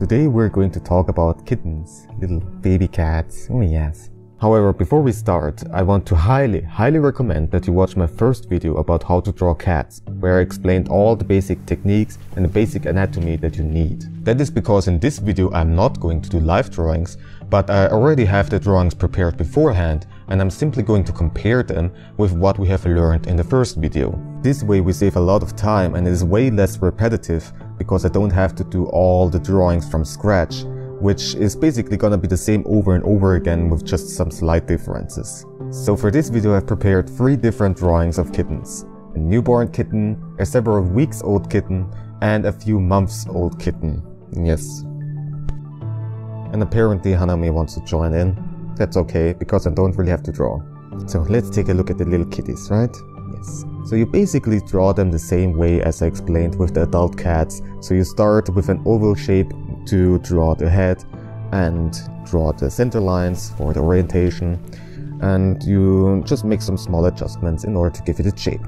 today we're going to talk about kittens, little baby cats, oh yes. However, before we start, I want to highly recommend that you watch my first video about how to draw cats, where I explained all the basic techniques and the basic anatomy that you need. That is because in this video I'm not going to do live drawings, but I already have the drawings prepared beforehand and I'm simply going to compare them with what we have learned in the first video. This way we save a lot of time and it is way less repetitive because I don't have to do all the drawings from scratch, which is basically gonna be the same over and over again with just some slight differences. So for this video I've prepared 3 different drawings of kittens. A newborn kitten, a several weeks old kitten, and a few months old kitten. Yes. And apparently Hanami wants to join in. That's okay, because I don't really have to draw. So let's take a look at the little kitties, right? Yes. So you basically draw them the same way as I explained with the adult cats. So you start with an oval shape to draw the head and draw the center lines for the orientation, and you just make some small adjustments in order to give it a shape.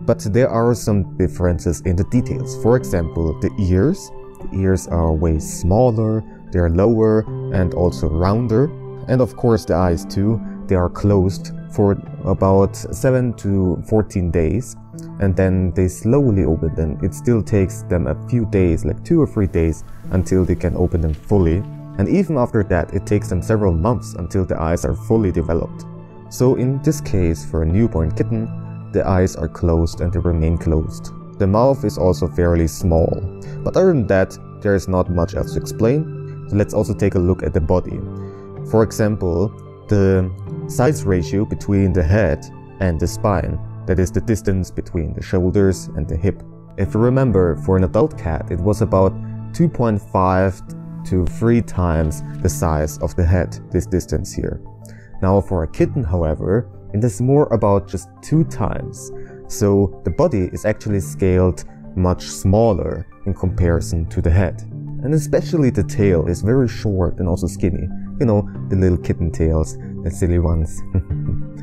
But there are some differences in the details. For example, the ears. The ears are way smaller, they are lower and also rounder. And of course the eyes too. They are closed for about 7 to 14 days and then they slowly open them. It still takes them a few days, like 2 or 3 days, until they can open them fully. And even after that, it takes them several months until the eyes are fully developed. So in this case, for a newborn kitten, the eyes are closed and they remain closed. The mouth is also fairly small. But other than that, there is not much else to explain. So let's also take a look at the body. For example, the size ratio between the head and the spine, that is the distance between the shoulders and the hip. If you remember, for an adult cat it was about 2.5 to 3 times the size of the head, this distance here. Now for a kitten, however, it is more about just 2 times. So the body is actually scaled much smaller in comparison to the head. And especially the tail is very short and also skinny. You know, the little kitten tails, the silly ones.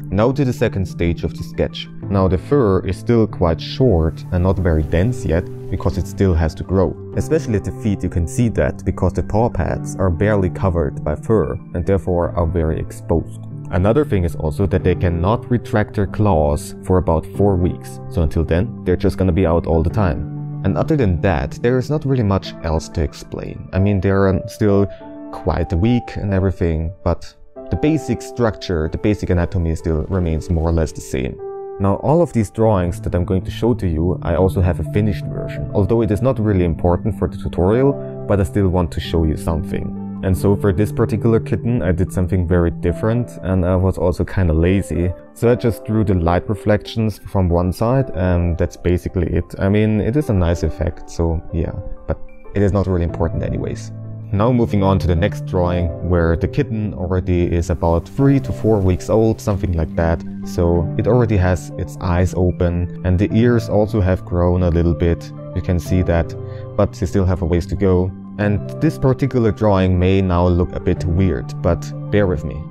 Now to the second stage of the sketch. Now the fur is still quite short and not very dense yet, because it still has to grow. Especially at the feet you can see that, because the paw pads are barely covered by fur and therefore are very exposed. Another thing is also that they cannot retract their claws for about 4 weeks. So until then, they're just gonna be out all the time. And other than that, there is not really much else to explain. I mean, they're still quite weak and everything, but the basic structure, the basic anatomy still remains more or less the same. Now all of these drawings that I'm going to show to you, I also have a finished version, although it is not really important for the tutorial, but I still want to show you something. And so for this particular kitten I did something very different, and I was also kind of lazy. So I just drew the light reflections from one side and that's basically it. I mean, it is a nice effect, so yeah, but it is not really important anyways. Now moving on to the next drawing, where the kitten already is about 3 to 4 weeks old, something like that. So it already has its eyes open and the ears also have grown a little bit. You can see that, but they still have a ways to go. And this particular drawing may now look a bit weird, but bear with me.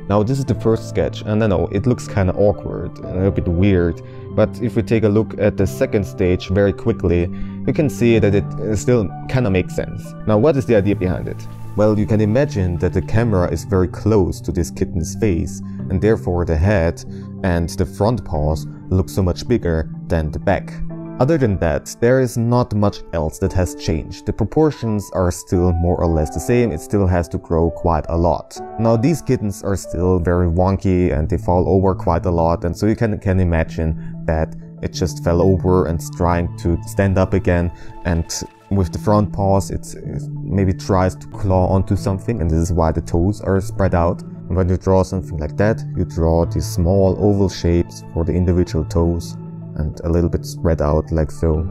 Now this is the first sketch, and I know it looks kind of awkward and a bit weird, but if we take a look at the second stage very quickly, you can see that it still kind of makes sense. Now what is the idea behind it? Well, you can imagine that the camera is very close to this kitten's face, and therefore the head and the front paws look so much bigger than the back. Other than that, there is not much else that has changed. The proportions are still more or less the same, it still has to grow quite a lot. Now these kittens are still very wonky and they fall over quite a lot, and so you can imagine that it just fell over and is trying to stand up again, and with the front paws it maybe tries to claw onto something, and this is why the toes are spread out. And when you draw something like that, you draw these small oval shapes for the individual toes, and a little bit spread out like so.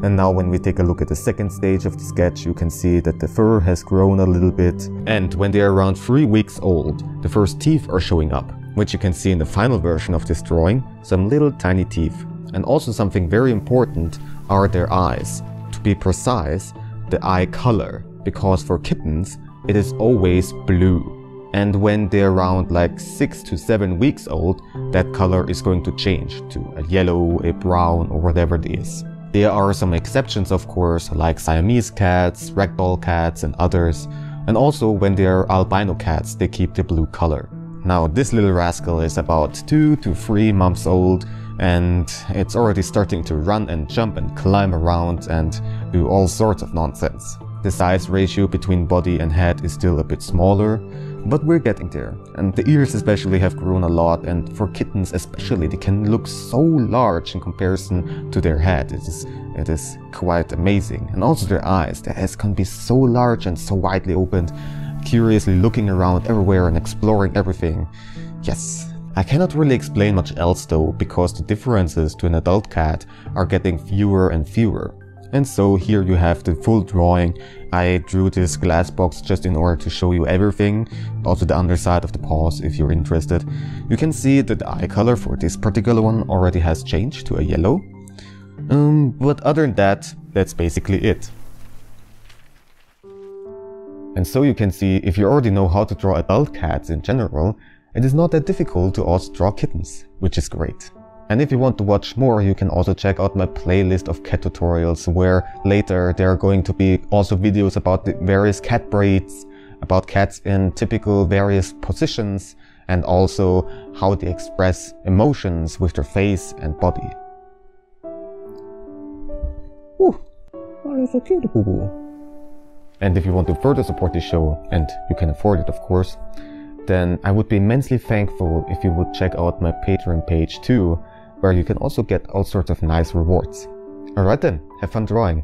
And now when we take a look at the second stage of the sketch, you can see that the fur has grown a little bit, and when they are around 3 weeks old, the first teeth are showing up, which you can see in the final version of this drawing, some little tiny teeth. And also something very important are their eyes. To be precise, the eye color, because for kittens it is always blue. And when they're around like 6 to 7 weeks old, that color is going to change to a yellow, a brown, or whatever it is. There are some exceptions of course, like Siamese cats, ragdoll cats and others, and also when they are albino cats they keep the blue color. Now this little rascal is about 2 to 3 months old, and it's already starting to run and jump and climb around and do all sorts of nonsense. The size ratio between body and head is still a bit smaller, but we're getting there. And the ears especially have grown a lot, and for kittens especially they can look so large in comparison to their head. It is quite amazing. And also their eyes can be so large and so widely opened, curiously looking around everywhere and exploring everything. Yes. I cannot really explain much else though, because the differences to an adult cat are getting fewer and fewer. And so here you have the full drawing. I drew this glass box just in order to show you everything, also the underside of the paws if you're interested. You can see that the eye color for this particular one already has changed to a yellow. But other than that, that's basically it. And so you can see, if you already know how to draw adult cats in general, it is not that difficult to also draw kittens, which is great. And if you want to watch more, you can also check out my playlist of cat tutorials, where later there are going to be also videos about the various cat breeds, about cats in typical various positions, and also how they express emotions with their face and body. Ooh, oh, you're so cute, boo-boo. And if you want to further support the show, and you can afford it of course, then I would be immensely thankful if you would check out my Patreon page too, where you can also get all sorts of nice rewards. Alright then, have fun drawing!